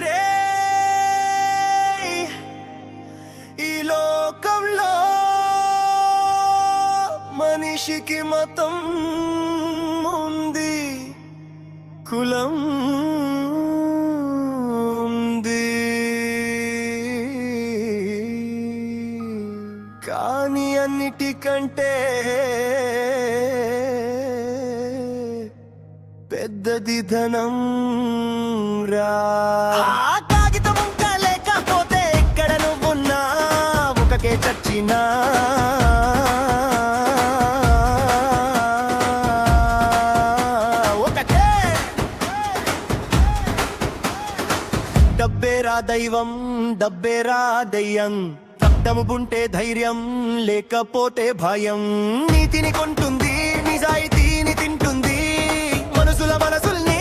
రే ఈ లోకంలో మనిషికి మతం ఉంది, కులం ఉంది, కానీ అన్నిటికంటే పెద్దది ధనం రా. కాగితం ఇంకా లేకపోతే ఎక్కడ నువ్వున్నా ఒకకే చచ్చినా ఒకటే. డబ్బేరా దైవం, డబ్బేరా దయ్యం, రక్తము ఉంటే ధైర్యం, లేకపోతే భయం. నీతిని కొంటుంది, నిజాయితీని తింటుంది, మనుషుల మనసుల్ని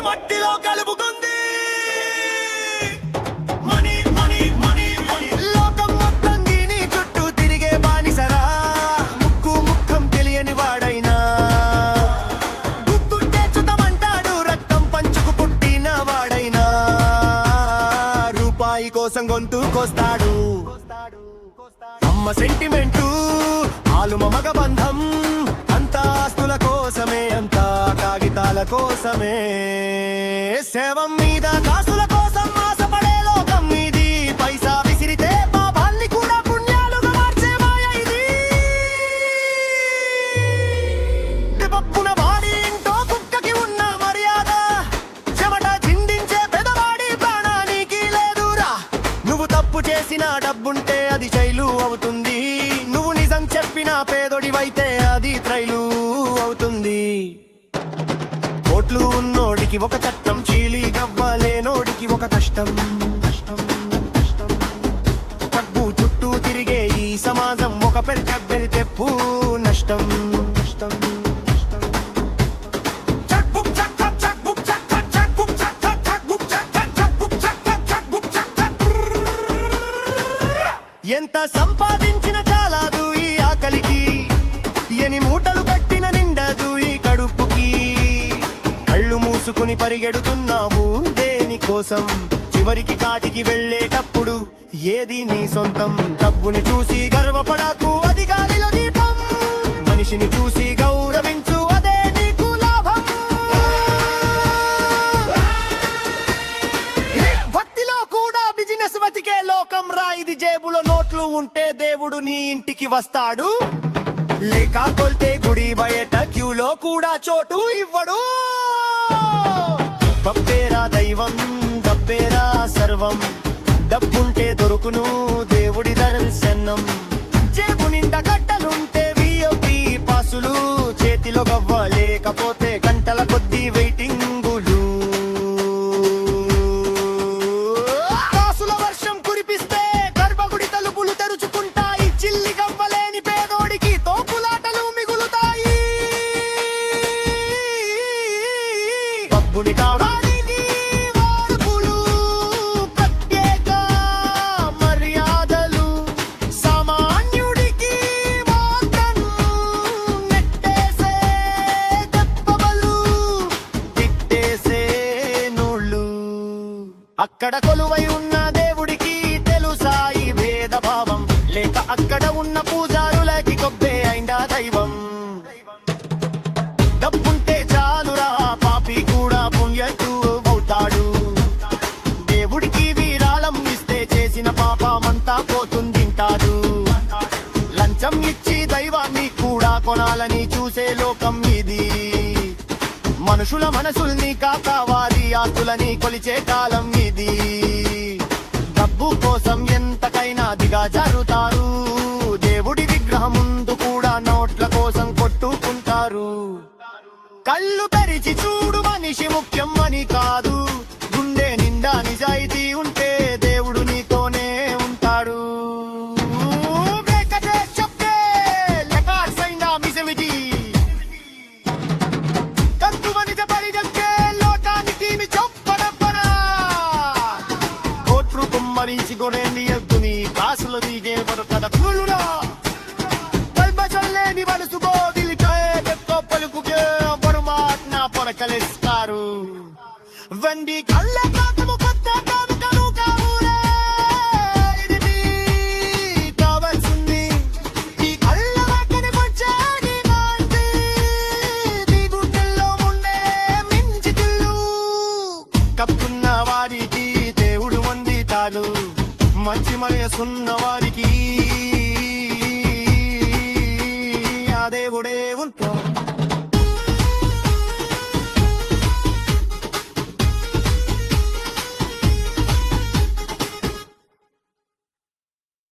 మట్టిలో కలుపుకుంది. మనీ మనీ మనీ మనీ లోకం మొత్తం దీని చుట్టూ తిరిగే బానిసరా. ముక్కు ముఖం తెలియని వాడైనా గుర్తుంటే చుతమంటాడు, రక్తం పంచుకు పుట్టిన వాడైనా రూపాయి కోసం గొంతు కోస్తాడు. అమ్మ సెంటిమెంటు, ఆలుమ మగ బంధం, అంతా ఆస్తుల కోసమే, అంతా కాగితాల కోసమే. శవం మీద కాసుల కోసం ఆశపడే లోకం ఇది. పైసా విసిరితే పాపాల్ని కూడా పుణ్యాలుగా మార్చే మాయ ఇది. పప్పున వాడి ఇంటో కుక్కకి ఉన్న మర్యాద, చెమట చిందించే పెదవాడి ప్రాణానికి లేదురా. నువ్వు తప్పు చేసిన డబ్బుంటే అది జైలు అవుతుంది, నువ్వు నిజం చెప్పిన పేదోడివైతే అది త్రైలు అవుతుంది. కోట్లు ఉన్నోడికి ఒక చట్టం, చీలి గవ్వలేనోడికి ఒక కష్టం. డబ్బు చుట్టూ తిరిగే ఈ సమాజం ఒక పెద్ద తెప్పు నష్టం. ఎంత సంపాదించిన చాలాదు ఈ ఆకలికి, ఎని మూటలు కట్టిన నిండదు ఈ కడుపుకి. కళ్ళు మూసుకుని పరిగెడుతున్నావు దేనికోసం, చివరికి కాటికి వెళ్ళేటప్పుడు ఏది నీ సొంతం. డబ్బుని చూసి గర్వపడకు, అది గాలిలో దీపం. మనిషిని చూసి గౌరవించు, అదే నీకు లాభం. భక్తిలో కూడా బిజినెస్ బతికే లోకం రా ఇది. జేబులో నోట్లు ఉంటే దేవుడు నీ ఇంటికి వస్తాడు, లేకపోతే గుడి బయట క్యూలో కూడా చోటు ఇవ్వడు. డబ్బేరా దైవం, డబ్బేరా సర్వం, డబ్బుంటే దొరుకును దేవుడి దర్శనం. జేబు నిండా గట్టలుంటే విఐపి పాసులు, చేతిలో గవ్వ లేకపోతే గంటల కొద్దీ వెయిటింగులు. కాసుల వర్షం కురిపిస్తే గర్భగుడి తలుపులు తెరుచుకుంటాయి, చిల్లి గవ్వలేని పేదోడికి తోపులాటలు మిగులుతాయి. డబ్బుని కావడానికి వాడుపులు, ప్రత్యేక మర్యాదలు, సామాన్యుడికి మాత్రం నెట్టేసే దెబ్బలు, తిట్టేసే నోళ్ళు. అక్కడ కొలువై ఉన్న దేవుడికి తెలుసా ఈ భేదభావం, లేక అక్కడ ఉన్న పూజారులకి కొబ్బే అయిందా దైవం. డబ్బుంటే చాలురా పాపి కూడా పుణ్యటు అవుతాడు, దేవుడికి విరాళం ఇస్తే చేసిన పాపమంతా పోతుందింటాడు. లంచం ఇచ్చి దైవాన్ని కూడా కొనాలని చూసే లోకం ఇది. మనుషుల మనసుల్ని కాక వారి ఆస్తులని కొలిచే కాలం ఇది. డబ్బు కోసం ఎంతకైనా దిగజారుతారు, దేవుడి విగ్రహం ముందు కూడా నోట్ల కోసం కొట్టుకుంటారు. కళ్ళు తెరిచి చూడు, మనిషి ముఖ్యం అని కాదు, గుండె నిండా నిజాయితీ ఉంటే దేవుడు నీతోనే ఉంటాడు. మరించి గొర్రెని ఎద్దుని కాసులు దిగే బతుకద కులుడా కల్పచల్లేని మనసు బోదిలికాయ పలుకుకే బరుమాట్న పొరకలిస్తారు వెండి కళ్ళ కాకము ఇస్తే కానుకలు కావులే. ఇది నీకు కావాల్సింది. ఈ కళ్ళ వాటిని ముంచేది కాంతి. నీ గుండెల్లో ఉండే మించి తిల్లు. కప్పున్న వారికి దేవుడు వందితాడు. మంచి మనసున్న వారికి ఆ దేవుడే ఉంటాడు.